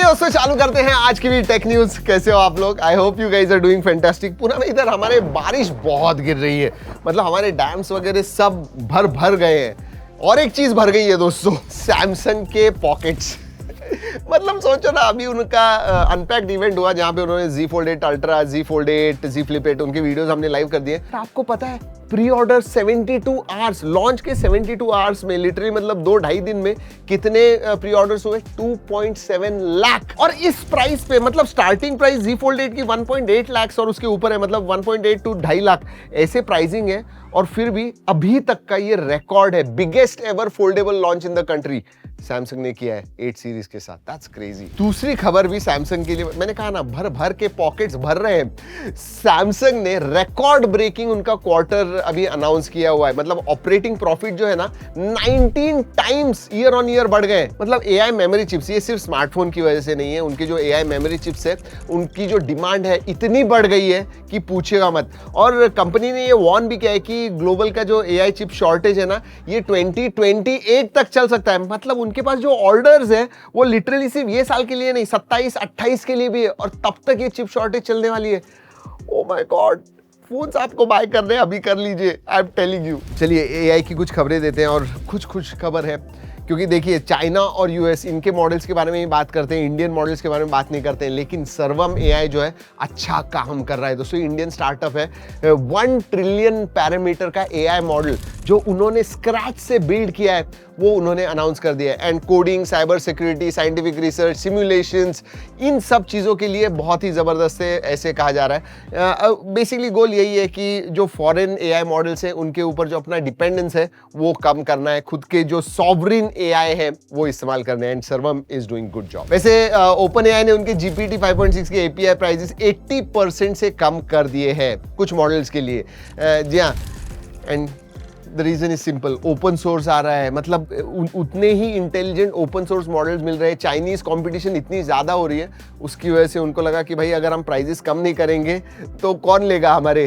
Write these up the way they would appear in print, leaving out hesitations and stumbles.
दोस्तों चालू करते हैं आज की भी टेक न्यूज। कैसे हो आप लोग? I hope you guys are doing fantastic. पूरा इधर हमारे बारिश बहुत गिर रही है, मतलब हमारे डैम्स वगैरह सब भर गए हैं। और एक चीज भर गई है दोस्तों, सैमसंग के पॉकेट्स। मतलब सोचो ना, अभी उनका अनपैक्ड इवेंट हुआ जहां पे उन्होंने Z Fold 8 ultra, Z Fold 8, Z Flip 8 उनके वीडियोस हमने लाइव कर दिए। आपको पता है प्री ऑर्डर 72 आवर्स, लॉन्च के 72 आवर्स में लिटरली मतलब 2-2.5 दिन में कितने प्री ऑर्डर्स हुए? 2.7 लाख। और इस प्राइस पे, मतलब स्टार्टिंग प्राइस Z Fold 8 की 1.8 लाख और उसके ऊपर है, मतलब 1.8 to 2.5 लाख ऐसे प्राइसिंग है। और फिर भी अभी तक का ये रिकॉर्ड है, biggest ever foldable launch in the country Samsung ने किया है 8 सीरीज के साथ। That's crazy. दूसरी खबर भी सैमसंग के लिए, मैंने कहा ना भर के पॉकेट्स भर रहे हैं। सैमसंग ने रिकॉर्ड ब्रेकिंग उनका क्वार्टर अभी अनाउंस किया हुआ है। मतलब ऑपरेटिंग प्रॉफिट जो है ना 19 टाइम्स ईयर ऑन ईयर बढ़ गए। मतलब एआई मेमोरी चिप्स, ये सिर्फ स्मार्टफोन की वजह से नहीं है, उनके जो एआई मेमोरी चिप्स है उनकी जो डिमांड है इतनी बढ़ गई है कि पूछेगा मत। और कंपनी ने ये वार्न भी किया है कि ग्लोबल का जो एआई चिप शॉर्टेज है ना, ये 2028 तक चल सकता है। मतलब उनके पास जो ऑर्डर्स है वो लिटरली सिर्फ ये साल के लिए नहीं, 27-28 के लिए भी है, और तब तक ये चिप शॉर्टेज चलने वाली है। ओ माय गॉड, फोन्स आपको बाय करने हैं, अभी कर लीजिए, आई एम टेलिंग यू। चलिए एआई की कुछ खबरें देते हैं, और कुछ खबर है, क्योंकि देखिए चाइना और यूएस इनके मॉडल्स के बारे में ही बात करते हैं, इंडियन मॉडल्स के बारे में बात नहीं करते हैं। लेकिन सर्वम एआई जो है अच्छा काम कर रहा है दोस्तों। इंडियन स्टार्टअप है, 1 ट्रिलियन पैरामीटर का एआई मॉडल जो उन्होंने स्क्रैच से बिल्ड किया है वो उन्होंने अनाउंस कर दिया है। And coding, cyber security, scientific research, simulations, इन सब चीज़ों के लिए बहुत ही ज़बरदस्त है, ऐसे कहा जा रहा है। बेसिकली गोल यही है कि जो फॉरेन एआई मॉडल्स हैं उनके ऊपर जो अपना डिपेंडेंस है वो कम करना है, खुद के जो सॉवरिन एआई है वो इस्तेमाल करने हैं। एंड सर्वम इज डूइंग गुड जॉब। वैसे ओपन एआई ने उनके GPT 5.6 के एपीआई प्राइसेस 80% से कम कर दिए हैं कुछ मॉडल्स के लिए। जी हाँ, and the reason is simple, open source आ रहा है, मतलब उतने ही इंटेलिजेंट ओपन सोर्स मॉडल्स मिल रहे हैं। चाइनीज कंपटीशन इतनी ज़्यादा हो रही है, उसकी वजह से उनको लगा कि भाई अगर हम प्राइजेस कम नहीं करेंगे तो कौन लेगा हमारे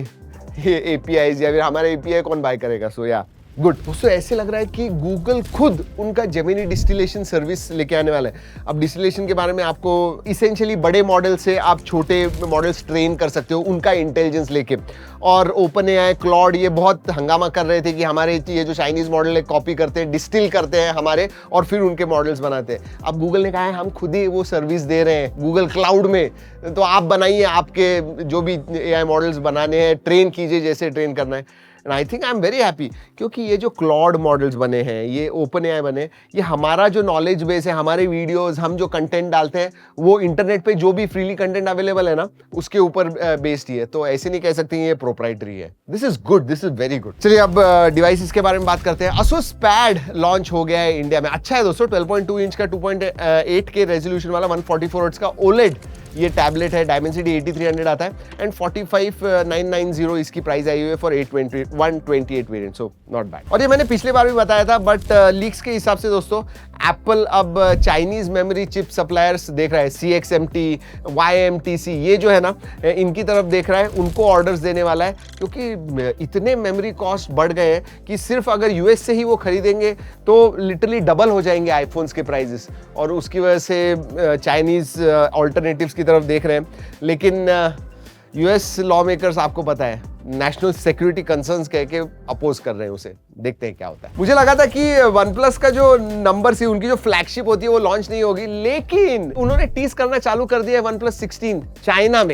ये एपीआईज, या फिर हमारे एपीआई कौन बाय करेगा। सो या गुड दोस्तों, ऐसे लग रहा है कि गूगल खुद उनका जेमिनी डिस्टिलेशन सर्विस लेके आने वाला है। अब डिस्टिलेशन के बारे में आपको इसेंशियली बड़े मॉडल से आप छोटे मॉडल्स ट्रेन कर सकते हो उनका इंटेलिजेंस लेके। और ओपन एआई, क्लॉड, ये बहुत हंगामा कर रहे थे कि हमारे ये जो चाइनीज मॉडल है कॉपी करते हैं, डिस्टिल करते हैं हमारे, और फिर उनके मॉडल्स बनाते हैं। अब गूगल ने कहा है हम खुद ही वो सर्विस दे रहे हैं गूगल क्लाउड में, तो आप बनाइए, आपके जो भी एआई मॉडल्स बनाने हैं ट्रेन कीजिए जैसे ट्रेन करना है। And I think I am very happy, क्योंकि ये जो क्लॉड मॉडल्स बने हैं, ये ओपन एआई बने, ये हमारा जो नॉलेज बेस है, हमारे वीडियोस, हम जो कंटेंट डालते हैं वो इंटरनेट पे जो भी फ्रीली कंटेंट अवेलेबल है ना उसके ऊपर बेस्ड ही है। तो ऐसे नहीं कह सकते ये प्रोप्राइटरी है। This is good, this is very good. चलिए अब डिवाइसेस के बारे में बात करते हैं। Asus Pad लॉन्च हो गया है इंडिया में। अच्छा है दोस्तों, 12.2 इंच का 2.8 के रेजोल्यूशन वाला 144 हर्ट्ज का ओलेड ये टैबलेट है। डायमेंसिटी 8300 आता है एंड 45990 इसकी प्राइस आई हुई है for 128 variant, so not bad. और ये मैंने पिछले बार भी बताया था, बट लीक्स के हिसाब से दोस्तों एप्पल अब चाइनीज मेमोरी चिप सप्लायर्स देख रहा है, CXMT, YMTC, ये जो है ना इनकी तरफ देख रहा है, उनको ऑर्डर्स देने वाला है, क्योंकि इतने मेमोरी कॉस्ट बढ़ गए हैं कि सिर्फ अगर यूएस से ही वो खरीदेंगे तो लिटरली डबल हो जाएंगे आईफोन्स के प्राइजेस। और उसकी वजह से चाइनीज ऑल्टरनेटिव्स की तरफ देख रहे हैं। लेकिन यूएस लॉ मेकर्स, आपको पता है, नेशनल सिक्योरिटी कंसर्न्स कह के अपोज कर रहे हैं उसे। देखते हैं क्या होता है। मुझे लगा था कि OnePlus का जो नंबर सी, उनकी जो फ्लैगशिप होती है वो लॉन्च नहीं होगी, लेकिन उन्होंने टीज करना चालू कर दिया है OnePlus 16 चाइना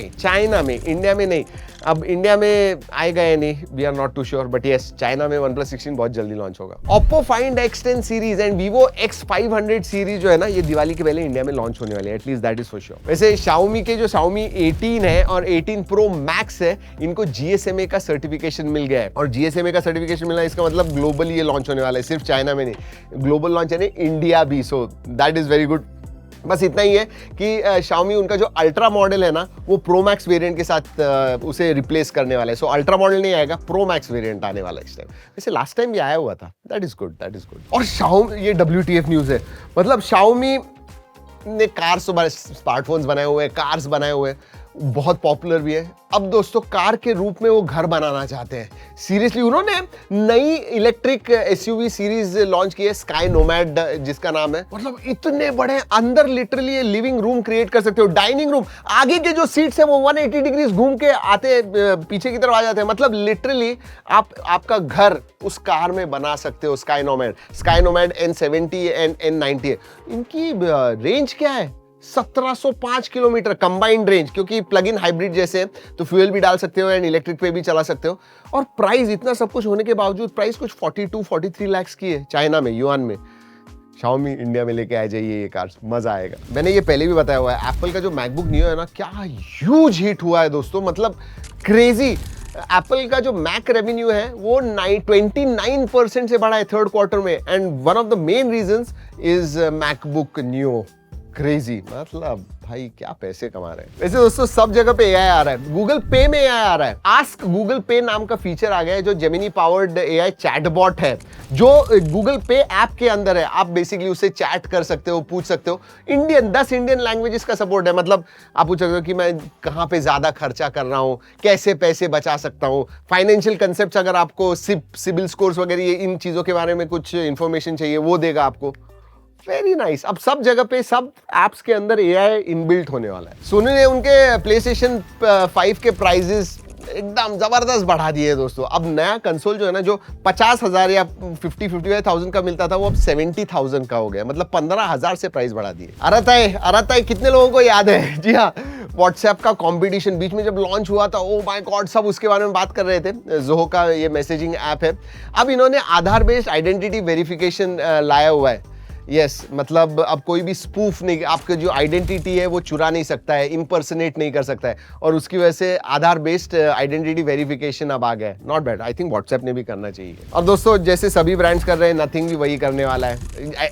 में, इंडिया में नहीं। अब इंडिया में आएगा या नहीं, we are not too sure, but yes China में OnePlus 16 बहुत जल्दी लॉन्च होगा। Oppo Find X10 series and Vivo X500 series जो है ना, ये दिवाली के पहले इंडिया में लॉन्च होने वाले हैं, at least that is for sure. वैसे Xiaomi के जो Xiaomi 18 है और 18 Pro Max है, इनको GSMA का सर्टिफिकेशन मिल गया है। और GSMA का सर्टिफिकेशन मिला, इसका मतलब ग्लोबली ये लॉन्च होने वाला है, सिर्फ चाइना में नहीं, ग्लोबल लॉन्च है इंडिया भी। So that is very good. बस इतना ही है कि Xiaomi उनका जो अल्ट्रा मॉडल है ना वो प्रो मैक्स वेरिएंट के साथ उसे रिप्लेस करने वाला है। सो अल्ट्रा मॉडल नहीं आएगा, प्रो मैक्स वेरिएंट आने वाला है इस टाइम। वैसे लास्ट टाइम भी आया हुआ था। That is good, that is good. और Xiaomi, ये WTF न्यूज़ है, मतलब Xiaomi ने कार्स, स्मार्टफोन्स बनाए हुए हैं, कार्स बनाए हुए हैं, बहुत पॉपुलर भी है। अब दोस्तों कार के रूप में वो घर बनाना चाहते हैं। सीरियसली उन्होंने नई इलेक्ट्रिक एसयूवी सीरीज लॉन्च की है, स्काई नोमैड जिसका नाम है। मतलब इतने बड़े, अंदर लिटरली लिविंग रूम क्रिएट कर सकते हो, डाइनिंग रूम, आगे के जो सीट्स है वो 180 डिग्री घूम के आते पीछे की तरफ आ जाते हैं। मतलब लिटरली आप आपका घर उस कार में बना सकते हो। Sky nomad N70 and N90 है। इनकी रेंज क्या है? 1705 किलोमीटर कंबाइंड रेंज, क्योंकि प्लग इन हाइब्रिड जैसे है तो फ्यूल भी डाल सकते हो एंड इलेक्ट्रिक पे भी चला सकते हो। और प्राइस इतना सब कुछ होने के बावजूद प्राइस कुछ 42-43 लाख की है चाइना में, युआन में। Xiaomi इंडिया में लेके आ जाइए ये कार, मजा आएगा। मैंने ये पहले भी बताया हुआ है, एप्पल का जो मैकबुक नियो है ना, क्या ह्यूज हिट हुआ है दोस्तों, मतलब क्रेजी। एप्पल का जो मैक रेवेन्यू है वो 29% से बढ़ा है थर्ड क्वार्टर में, and one of the main reasons is MacBook neo. Crazy, मतलब भाई क्या पैसे कमा रहे हैं। वैसे दोस्तों सब जगह पे एआई आ रहा है, गूगल पे में एआई आ रहा है। आस्क गूगल पे नाम का फीचर आ गया है, जो जेमिनी पावर्ड एआई चैटबॉट है, जो गूगल पे ऐप के अंदर है। आप बेसिकली उससे चैट कर सकते हो, पूछ सकते हो। 10 इंडियन लैंग्वेजेस का सपोर्ट है। मतलब आप पूछ सकते हो कि मैं कहाँ पे ज्यादा खर्चा कर रहा हूँ, कैसे पैसे बचा सकता हूँ, फाइनेंशियल कंसेप्ट, अगर आपको सिबिल स्कोर्स वगैरह इन चीजों के बारे में कुछ इंफॉर्मेशन चाहिए वो देगा आपको। Very nice. अब सब जगह पे, सब एप्स के अंदर एआई इनबिल्ट होने वाला है। सोनी ने उनके PlayStation 5 के प्राइजेस एकदम जबरदस्त बढ़ा दिए हैं दोस्तों। अब नया कंसोल जो है ना, जो 50,000 या 55,000 का मिलता था, वो अब 70,000 का हो गया। मतलब 15,000 से प्राइस बढ़ा दिए। अरता है कितने लोगों को याद है? जी हाँ, व्हाट्सएप का कंपटीशन बीच में जब लॉन्च हुआ था, ओ माय गॉड, सब उसके बारे में बात कर रहे थे। जोहो का ये मैसेजिंग ऐप है। अब इन्होंने आधार बेस्ड आइडेंटिटी वेरिफिकेशन लाया हुआ है। यस, मतलब अब कोई भी स्पूफ नहीं, आपकी जो आइडेंटिटी है वो चुरा नहीं सकता है, इम्पर्सनेट नहीं कर सकता है, और उसकी वजह से आधार बेस्ड आइडेंटिटी वेरिफिकेशन अब आ गया है। Not bad, I think WhatsApp ने भी करना चाहिए। और दोस्तों जैसे सभी ब्रांड्स कर रहे हैं, नथिंग भी वही करने वाला है।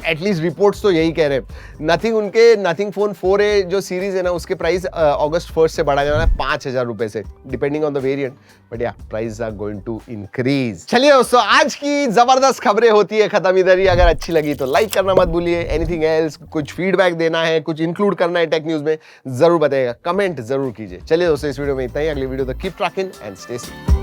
एटलीस्ट रिपोर्ट्स तो यही कह रहे हैं। नथिंग फोन 4A जो सीरीज है ना, उसके प्राइस अगस्त 1 से बढ़ा जाना है 5,000 रुपए से, depending on the variant, but yeah price are going to increase. चलिए दोस्तों, आज की जबरदस्त खबरें होती है खत्म इधर ही। अगर अच्छी लगी तो लाइक करना मत भूलिए। एनीथिंग एल्स, कुछ फीडबैक देना है, कुछ इंक्लूड करना है टेक न्यूज में, जरूर बताइएगा, कमेंट जरूर कीजिए। चलिए दोस्तों, इस वीडियो में इतना ही। अगली वीडियो तक keep trekking and stay safe.